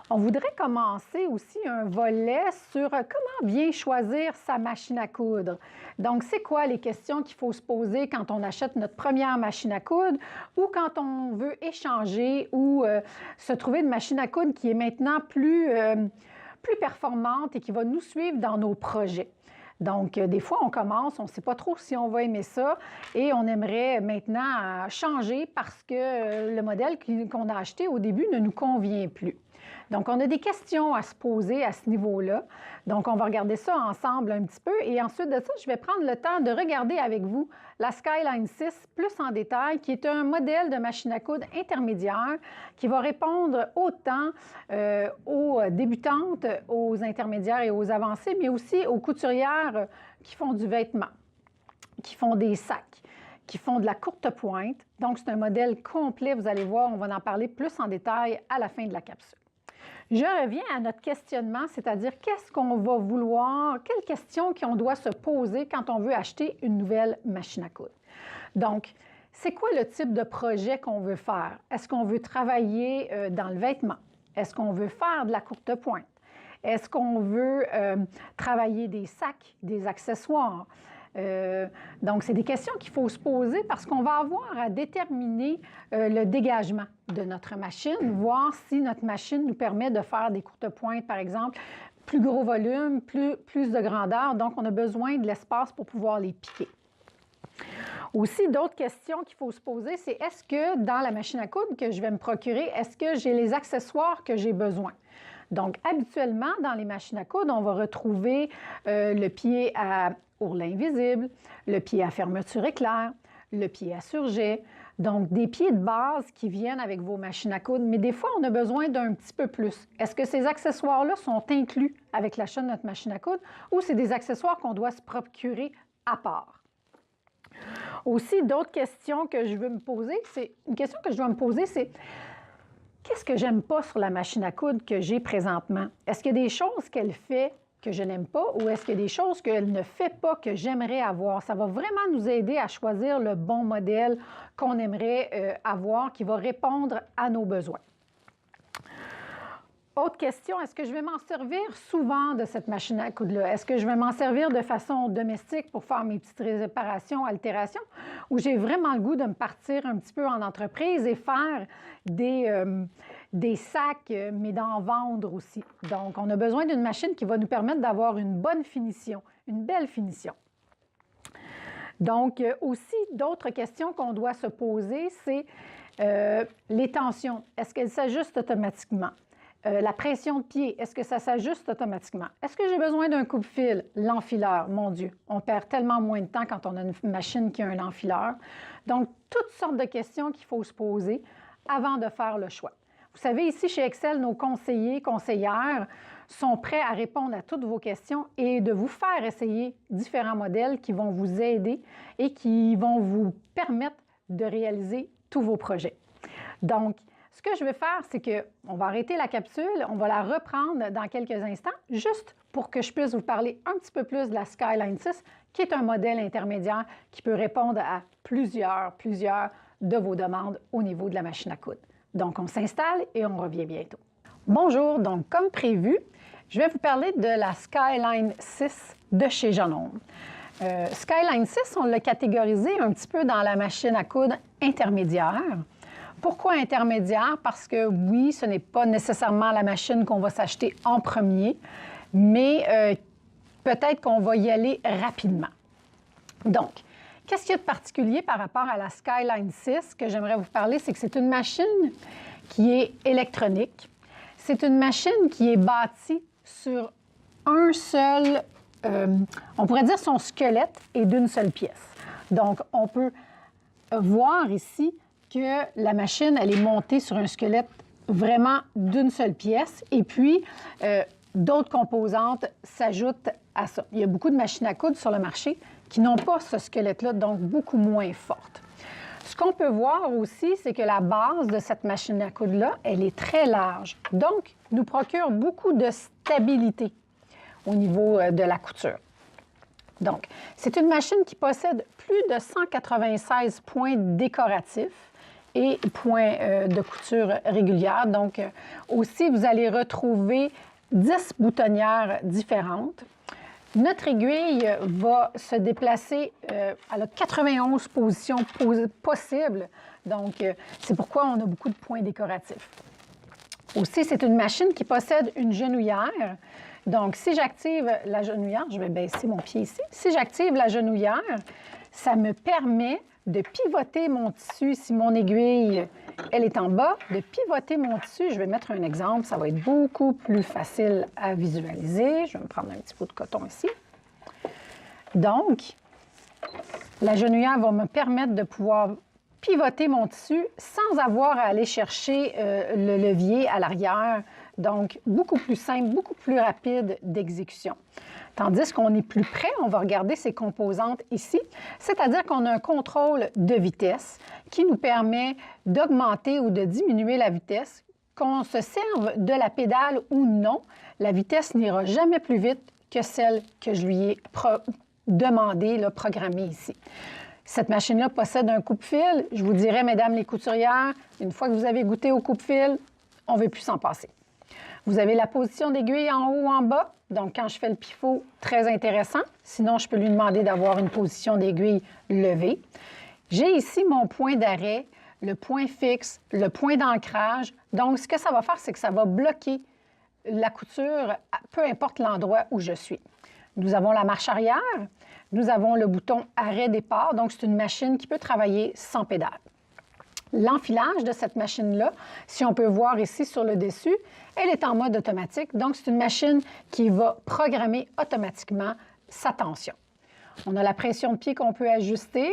On voudrait commencer aussi un volet sur comment bien choisir sa machine à coudre. Donc, c'est quoi les questions qu'il faut se poser quand on achète notre première machine à coudre ou quand on veut échanger ou se trouver une machine à coudre qui est maintenant plus performante et qui va nous suivre dans nos projets. Donc, des fois, on commence, on ne sait pas trop si on va aimer ça et on aimerait maintenant changer parce que le modèle qu'on a acheté au début ne nous convient plus. Donc, on a des questions à se poser à ce niveau-là. Donc, on va regarder ça ensemble un petit peu et ensuite de ça, je vais prendre le temps de regarder avec vous la Skyline 6 plus en détail, qui est un modèle de machine à coudre intermédiaire qui va répondre autant aux débutantes, aux intermédiaires et aux avancées, mais aussi aux couturières qui font du vêtement, qui font des sacs, qui font de la courte pointe. Donc, c'est un modèle complet. Vous allez voir, on va en parler plus en détail à la fin de la capsule. Je reviens à notre questionnement, c'est-à-dire qu'est-ce qu'on va vouloir, quelles questions qu'on doit se poser quand on veut acheter une nouvelle machine à coudre. Donc, c'est quoi le type de projet qu'on veut faire? Est-ce qu'on veut travailler dans le vêtement? Est-ce qu'on veut faire de la courte pointe? Est-ce qu'on veut travailler des sacs, des accessoires? Donc, c'est des questions qu'il faut se poser parce qu'on va avoir à déterminer le dégagement de notre machine, voir si notre machine nous permet de faire des courtes pointes, par exemple, plus gros volume, plus de grandeur. Donc, on a besoin de l'espace pour pouvoir les piquer. Aussi, d'autres questions qu'il faut se poser, c'est est-ce que dans la machine à coudre que je vais me procurer, est-ce que j'ai les accessoires que j'ai besoin? Donc, habituellement, dans les machines à coudre, on va retrouver le pied à ourlet invisible, le pied à fermeture éclair, le pied à surjet. Donc, des pieds de base qui viennent avec vos machines à coudre, mais des fois, on a besoin d'un petit peu plus. Est-ce que ces accessoires-là sont inclus avec l'achat de notre machine à coudre ou c'est des accessoires qu'on doit se procurer à part? Aussi, d'autres questions que je veux me poser, une question que je dois me poser, c'est qu'est-ce que j'aime pas sur la machine à coudre que j'ai présentement? Est-ce qu'il y a des choses qu'elle fait que je n'aime pas ou est-ce qu'il y a des choses qu'elle ne fait pas que j'aimerais avoir? Ça va vraiment nous aider à choisir le bon modèle qu'on aimerait avoir qui va répondre à nos besoins. Autre question, est-ce que je vais m'en servir souvent de cette machine à coudre-là? Est-ce que je vais m'en servir de façon domestique pour faire mes petites réparations, altérations? Ou j'ai vraiment le goût de me partir un petit peu en entreprise et faire des sacs, mais d'en vendre aussi? Donc, on a besoin d'une machine qui va nous permettre d'avoir une bonne finition, une belle finition. Donc, aussi, d'autres questions qu'on doit se poser, c'est les tensions. Est-ce qu'elles s'ajustent automatiquement? La pression de pied, est-ce que ça s'ajuste automatiquement? Est-ce que j'ai besoin d'un coupe-fil? L'enfileur, mon Dieu, on perd tellement moins de temps quand on a une machine qui a un enfileur. Donc, toutes sortes de questions qu'il faut se poser avant de faire le choix. Vous savez, ici, chez Excel, nos conseillers, conseillères sont prêts à répondre à toutes vos questions et de vous faire essayer différents modèles qui vont vous aider et qui vont vous permettre de réaliser tous vos projets. Donc, ce que je vais faire, c'est qu'on va arrêter la capsule, on va la reprendre dans quelques instants, juste pour que je puisse vous parler un petit peu plus de la Skyline 6, qui est un modèle intermédiaire qui peut répondre à plusieurs de vos demandes au niveau de la machine à coudre. Donc, on s'installe et on revient bientôt. Bonjour, donc comme prévu, je vais vous parler de la Skyline 6 de chez Janome. Skyline 6, on l'a catégorisé un petit peu dans la machine à coudre intermédiaire. Pourquoi intermédiaire? Parce que oui, ce n'est pas nécessairement la machine qu'on va s'acheter en premier, mais peut-être qu'on va y aller rapidement. Donc, qu'est-ce qu'il y a de particulier par rapport à la Skyline 6 que j'aimerais vous parler? C'est que c'est une machine qui est électronique. C'est une machine qui est bâtie sur un seul, on pourrait dire son squelette est d'une seule pièce. Donc, on peut voir ici que la machine, elle est montée sur un squelette vraiment d'une seule pièce et puis d'autres composantes s'ajoutent à ça. Il y a beaucoup de machines à coudre sur le marché qui n'ont pas ce squelette-là, donc beaucoup moins forte. Ce qu'on peut voir aussi, c'est que la base de cette machine à coudre-là, elle est très large, donc nous procure beaucoup de stabilité au niveau de la couture. Donc, c'est une machine qui possède plus de 196 points décoratifs et point de couture régulière. Donc, aussi, vous allez retrouver 10 boutonnières différentes. Notre aiguille va se déplacer à 91 positions possibles. Donc, c'est pourquoi on a beaucoup de points décoratifs. Aussi, c'est une machine qui possède une genouillère. Donc, si j'active la genouillère, je vais baisser mon pied ici. Si j'active la genouillère, ça me permet de pivoter mon tissu. Si mon aiguille, elle est en bas, de pivoter mon tissu. Je vais mettre un exemple, ça va être beaucoup plus facile à visualiser. Je vais me prendre un petit bout de coton ici. Donc, la genouillère va me permettre de pouvoir pivoter mon tissu sans avoir à aller chercher le levier à l'arrière. Donc, beaucoup plus simple, beaucoup plus rapide d'exécution. Tandis qu'on est plus près, on va regarder ces composantes ici, c'est-à-dire qu'on a un contrôle de vitesse qui nous permet d'augmenter ou de diminuer la vitesse. Qu'on se serve de la pédale ou non, la vitesse n'ira jamais plus vite que celle que je lui ai demandée, programmée ici. Cette machine-là possède un coupe-fil. Je vous dirais, mesdames les couturières, une fois que vous avez goûté au coupe-fil, on ne veut plus s'en passer. Vous avez la position d'aiguille en haut ou en bas. Donc, quand je fais le pivot, très intéressant. Sinon, je peux lui demander d'avoir une position d'aiguille levée. J'ai ici mon point d'arrêt, le point fixe, le point d'ancrage. Donc, ce que ça va faire, c'est que ça va bloquer la couture, peu importe l'endroit où je suis. Nous avons la marche arrière. Nous avons le bouton arrêt-départ. Donc, c'est une machine qui peut travailler sans pédale. L'enfilage de cette machine-là, si on peut voir ici sur le dessus, elle est en mode automatique. Donc, c'est une machine qui va programmer automatiquement sa tension. On a la pression de pied qu'on peut ajuster.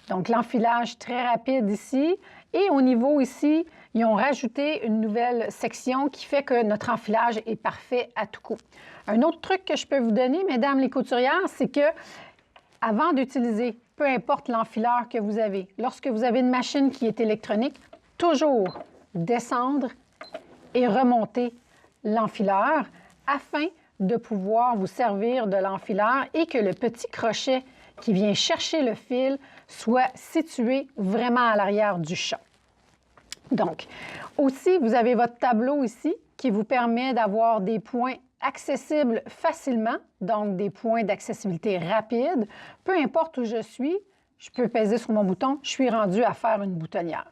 Donc, l'enfilage très rapide ici. Et au niveau ici, ils ont rajouté une nouvelle section qui fait que notre enfilage est parfait à tout coup. Un autre truc que je peux vous donner, mesdames les couturières, c'est que avant d'utiliser, peu importe l'enfileur que vous avez, lorsque vous avez une machine qui est électronique, toujours descendre et remonter l'enfileur afin de pouvoir vous servir de l'enfileur et que le petit crochet qui vient chercher le fil soit situé vraiment à l'arrière du chat. Donc, aussi, vous avez votre tableau ici qui vous permet d'avoir des points accessibles facilement, donc des points d'accessibilité rapide. Peu importe où je suis, je peux peser sur mon bouton, je suis rendu à faire une boutonnière.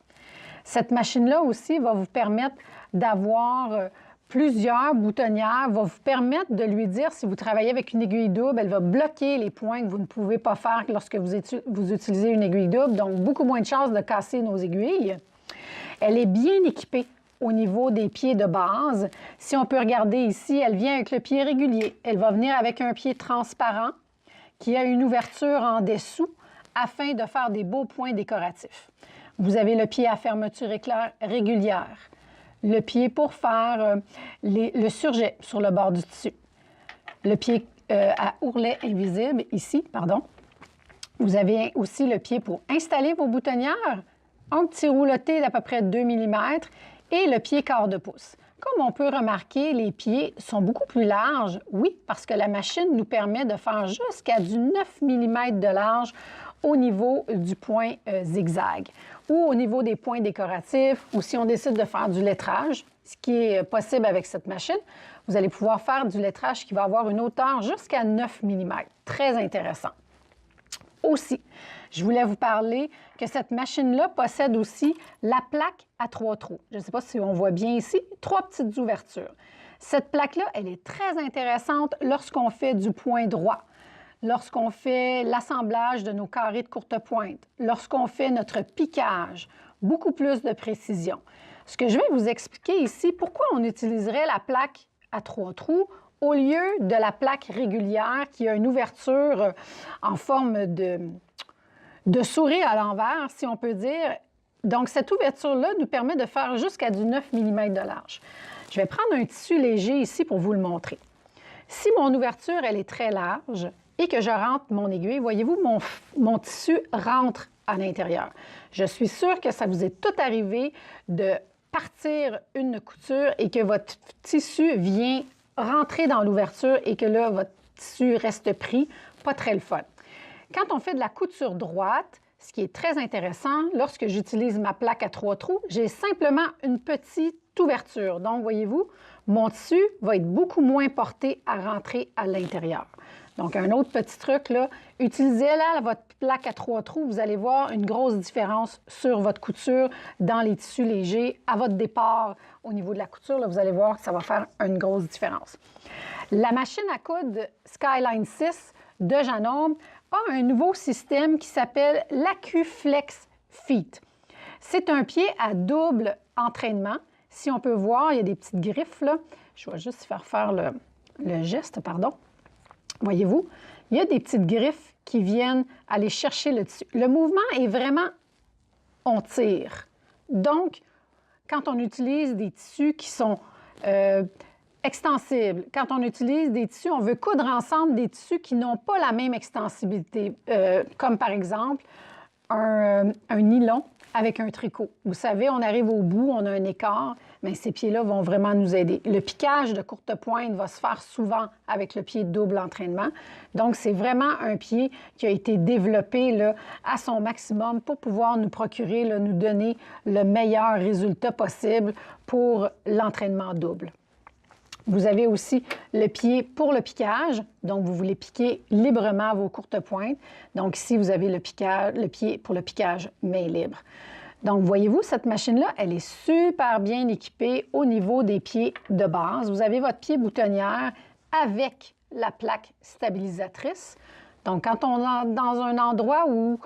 Cette machine-là aussi va vous permettre d'avoir plusieurs boutonnières, va vous permettre de lui dire, si vous travaillez avec une aiguille double, elle va bloquer les points que vous ne pouvez pas faire lorsque vous utilisez une aiguille double, donc beaucoup moins de chances de casser nos aiguilles. Elle est bien équipée au niveau des pieds de base. Si on peut regarder ici, elle vient avec le pied régulier. Elle va venir avec un pied transparent qui a une ouverture en dessous afin de faire des beaux points décoratifs. Vous avez le pied à fermeture éclair régulière, le pied pour faire le surjet sur le bord du tissu, le pied à ourlet invisible ici, pardon. Vous avez aussi le pied pour installer vos boutonnières, un petit rouleté d'à peu près 2 mm et le pied quart de pouce. Comme on peut remarquer, les pieds sont beaucoup plus larges, oui, parce que la machine nous permet de faire jusqu'à du 9 mm de large au niveau du point zigzag ou au niveau des points décoratifs ou si on décide de faire du lettrage, ce qui est possible avec cette machine, vous allez pouvoir faire du lettrage qui va avoir une hauteur jusqu'à 9 mm. Très intéressant. Aussi, je voulais vous parler que cette machine-là possède aussi la plaque à 3 trous. Je ne sais pas si on voit bien ici, 3 petites ouvertures. Cette plaque-là, elle est très intéressante lorsqu'on fait du point droit, lorsqu'on fait l'assemblage de nos carrés de courte pointe, lorsqu'on fait notre piquage, beaucoup plus de précision. Ce que je vais vous expliquer ici, pourquoi on utiliserait la plaque à 3 trous au lieu de la plaque régulière qui a une ouverture en forme de souris à l'envers, si on peut dire. Donc, cette ouverture-là nous permet de faire jusqu'à du 9 mm de large. Je vais prendre un tissu léger ici pour vous le montrer. Si mon ouverture, elle est très large et que je rentre mon aiguille, voyez-vous, mon tissu rentre à l'intérieur. Je suis sûre que ça vous est tout arrivé de partir une couture et que votre tissu vient rentrer dans l'ouverture et que là, votre tissu reste pris. Pas très le fun. Quand on fait de la couture droite, ce qui est très intéressant, lorsque j'utilise ma plaque à 3 trous, j'ai simplement une petite ouverture. Donc, voyez-vous, mon tissu va être beaucoup moins porté à rentrer à l'intérieur. Donc, un autre petit truc, là, utilisez-la, votre plaque à 3 trous, vous allez voir une grosse différence sur votre couture dans les tissus légers. À votre départ, au niveau de la couture, là, vous allez voir que ça va faire une grosse différence. La machine à coudre Skyline 6 de Janome a un nouveau système qui s'appelle l'AccuFlex Feet. C'est un pied à double entraînement. Si on peut voir, il y a des petites griffes, là. Je vais juste faire le geste, pardon. Voyez-vous, il y a des petites griffes qui viennent aller chercher le tissu. Le mouvement est vraiment, on tire. Donc, quand on utilise des tissus qui sont extensibles, quand on utilise des tissus, on veut coudre ensemble des tissus qui n'ont pas la même extensibilité, comme par exemple un nylon avec un tricot. Vous savez, on arrive au bout, on a un écart, mais ces pieds-là vont vraiment nous aider. Le piquage de courte pointe va se faire souvent avec le pied de double entraînement. Donc, c'est vraiment un pied qui a été développé là, à son maximum pour pouvoir nous procurer, là, nous donner le meilleur résultat possible pour l'entraînement double. Vous avez aussi le pied pour le piquage, donc vous voulez piquer librement vos courtes pointes. Donc ici, vous avez le pied pour le piquage main libre. Donc voyez-vous, cette machine-là, elle est super bien équipée au niveau des pieds de base. Vous avez votre pied boutonnière avec la plaque stabilisatrice. Donc quand on est dans un endroit où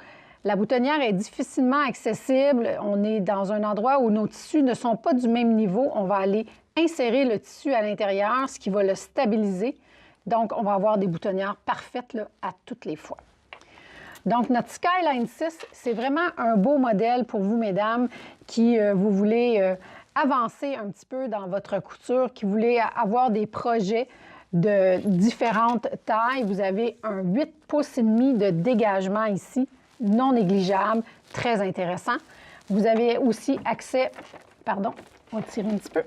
la boutonnière est difficilement accessible, on est dans un endroit où nos tissus ne sont pas du même niveau, on va aller insérer le tissu à l'intérieur, ce qui va le stabiliser. Donc, on va avoir des boutonnières parfaites là, à toutes les fois. Donc, notre Skyline 6, c'est vraiment un beau modèle pour vous, mesdames, qui vous voulez avancer un petit peu dans votre couture, qui voulez avoir des projets de différentes tailles. Vous avez un 8 pouces et demi de dégagement ici, non négligeable, très intéressant. Vous avez aussi accès, pardon, on va tirer un petit peu,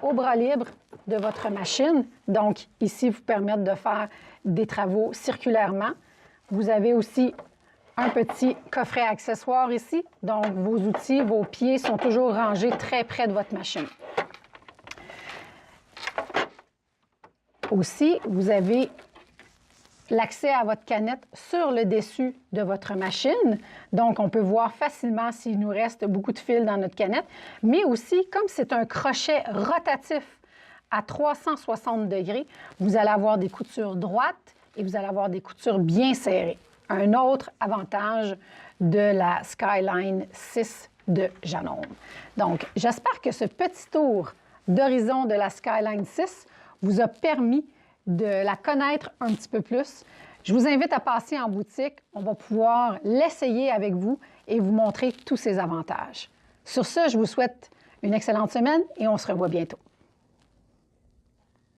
au bras libre de votre machine. Donc, ici, vous permettre de faire des travaux circulairement. Vous avez aussi un petit coffret accessoire ici. Donc, vos outils, vos pieds sont toujours rangés très près de votre machine. Aussi, vous avez l'accès à votre canette sur le dessus de votre machine. Donc, on peut voir facilement s'il nous reste beaucoup de fil dans notre canette. Mais aussi, comme c'est un crochet rotatif à 360 degrés, vous allez avoir des coutures droites et vous allez avoir des coutures bien serrées. Un autre avantage de la Skyline 6 de Janome. Donc, j'espère que ce petit tour d'horizon de la Skyline 6 vous a permis de la connaître un petit peu plus. Je vous invite à passer en boutique. On va pouvoir l'essayer avec vous et vous montrer tous ses avantages. Sur ce, je vous souhaite une excellente semaine et on se revoit bientôt.